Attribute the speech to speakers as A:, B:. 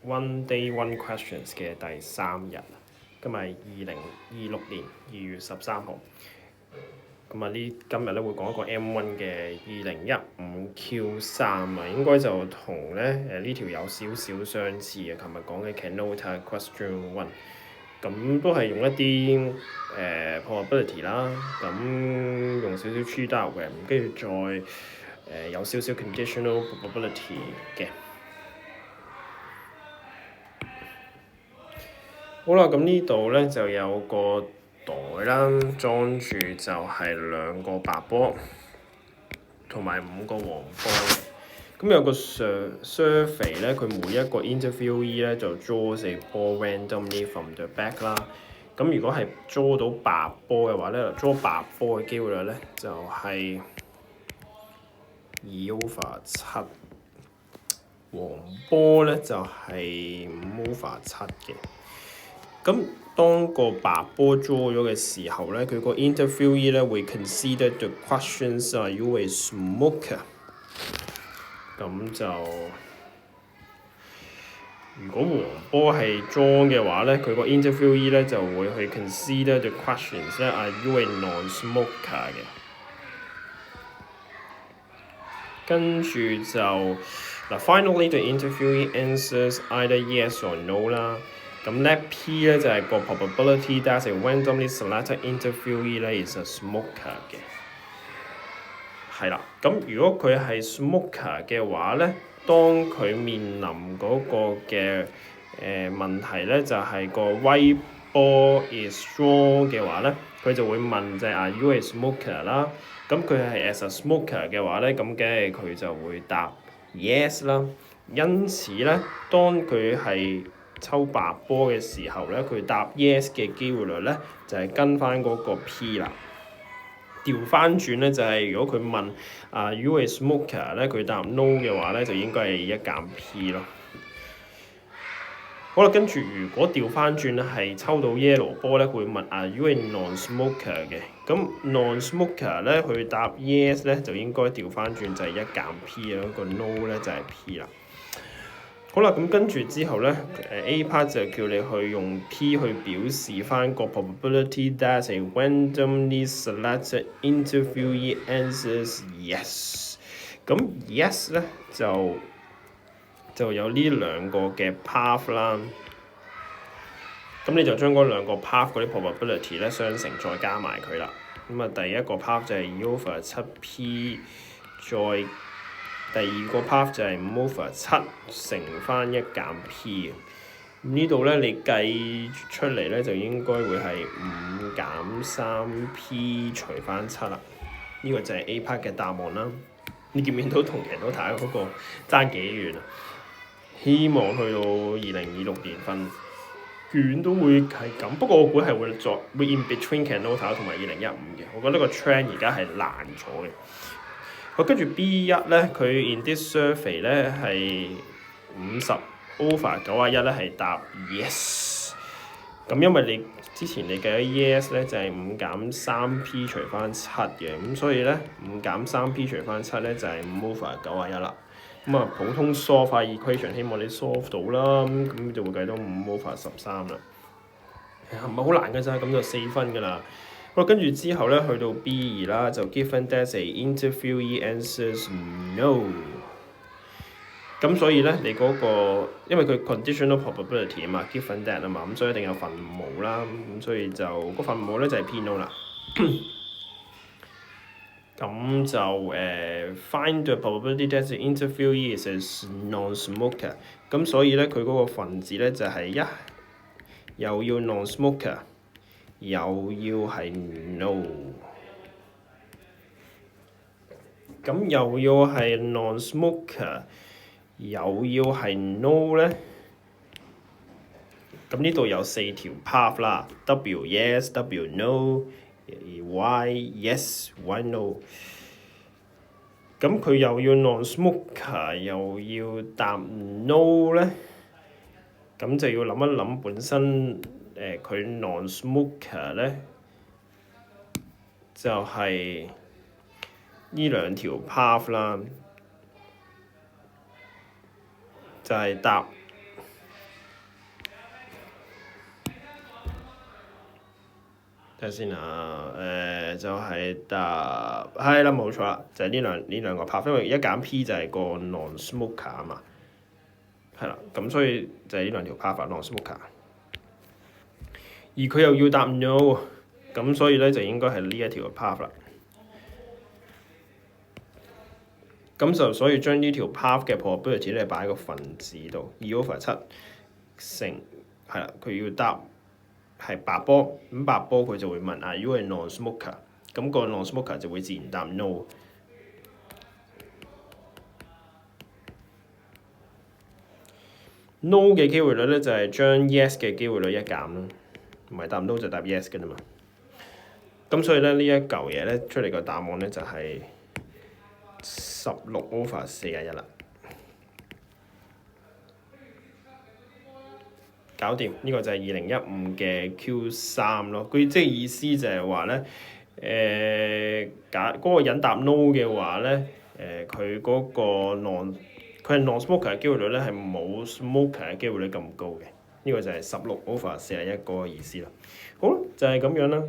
A: One Day One Questions 嘅第3日，今日係2026年2月13號。咁啊，今日咧會講一個 M1 嘅2015 Q3啊，應該就同呢條有少少相似嘅，琴日講嘅 Canota Question 1。咁都係用一啲probability 啦，咁用少少 tree diagram，跟住再有少少 conditional probability 嘅。好啦，咁呢度咧就有個袋啦，裝住就係2個白波同埋5個黃波嘅。咁有個 survey 咧，佢每一個 interviewee 咧就 draw 4波 randomly from the back 啦。咁如果係 draw 到白波嘅話咧，draw 白波嘅機會率咧就係2/7，黃波咧就係5/7嘅。咁當個白波 draw 咗嘅時候咧，佢個 interviewee 咧會 consider the questions are you a smoker？ 咁就如果黃波係 draw 嘅話咧，佢個 interviewee 咧就會去 consider the questions 咧 are you a non-smoker 嘅。跟住就finally the interviewee answers either yes or no 啦。咁呢 P 咧就係個 probability that a randomly selected interviewee 咧 is a smoker 嘅。係啦，咁如果佢係 smoker 嘅話咧，當佢面臨嗰個嘅問題咧，就係個 white ball is drawn 嘅話咧，佢就會問就係 are you a smoker 啦。咁佢係 as a smoker 嘅話咧，咁梗係佢就會答 yes 啦。因此咧，當佢係抽白波嘅時候咧，佢答 yes 嘅機會率咧就係跟翻嗰個 P 啦。調翻轉咧就係如果佢問you a smoker 咧，佢答 no 嘅話咧，就應該係1減 P 咯。好啦，跟住如果調翻轉咧係抽到 yellow 波咧，會問you a non-smoker 嘅。咁 non-smoker 咧佢答 yes 咧就應該調翻轉就係1減 P 啦，個 no 咧就係 P 啦。好啦，咁跟住之後咧，A part 就叫你去用 P 去表示翻個 probability that a randomly selected interviewee answers yes。咁 yes 咧就有呢2個嘅 path 啦。咁你就將嗰2個 path 嗰啲 probability 咧相乘再加埋佢啦。咁啊，第一個 path 就係2/7P 再第二個 path 就係5/7乘翻1減 P 嘅。呢度咧你計出嚟咧就應該會係5減3P 除翻7啦。呢個就係 A part 嘅答案啦。你見唔見到同Canota嗰個爭幾遠啊？希望去到2026年份卷都會係咁，不過我估係會in between Canota 同埋2015嘅。我覺得個 trend 而家係爛咗嘅。好，跟住 B1 咧，佢 in this survey 咧係50/91咧係答 yes。咁因為你之前你計咗 yes 咧就係5減3P 除翻7嘅，咁所以咧5減3P 除翻7咧就係5/91啦。咁啊，普通 solve 下 equation， 希望你 solve 到啦，咁就會計到5/13啦。唔係好難㗎咋，咁就4分㗎啦。好啦，跟住之後咧，去到 B2 啦，就 given that a interviewee answers no。咁所以咧，你嗰個因為佢 conditional probability 啊嘛 ，given that 啊嘛，咁所以一定有分母啦，咁所以就個分母咧就係 P no 啦。咁就find the probability that the interviewee is a non-smoker。咁所以咧，佢嗰個分子咧就係又要 non-smoker。又要係 no， 咁又要係 non-smoker， 又要係 no 咧，咁呢度有4條 path 啦 ，W yes，W no，Y yes，Y no。咁佢又要 non-smoker， 又要答 no 咧，咁就要諗一諗本身。佢 non-smoker 咧就係呢2條 path 啦，就係答睇下先啊，就係答係啦，冇錯啦，就係呢兩個 path，因為一揀 P 就係個 non-smoker 啊嘛，係啦，咁所以就係呢兩條 path non-smoker，而佢又要答 no，咁所以咧就應該係呢一條 path 啦。咁就所以將呢條 path 嘅 probability 咧擺喺個分子度，2/7乘係啦，佢要答係白波，咁白波佢就會問啊，如果係 non-smoker，咁個 non-smoker 就會自然答 no。no 嘅機會率咧就係將 yes 嘅機會率一減咯，唔係答 no 就答 yes 嘅啦嘛。咁所以咧呢一嚿嘢咧出嚟個答案咧就係16/41啦。搞掂，呢個就係2015嘅 Q3咯。佢即係意思就係話咧，嗰個人答 no 嘅話咧，佢嗰個佢係 non-smoker 嘅機會率咧係冇 smoker 嘅機會率咁高嘅。呢個就係16/41嗰個意思啦。好啦，就係咁樣啦。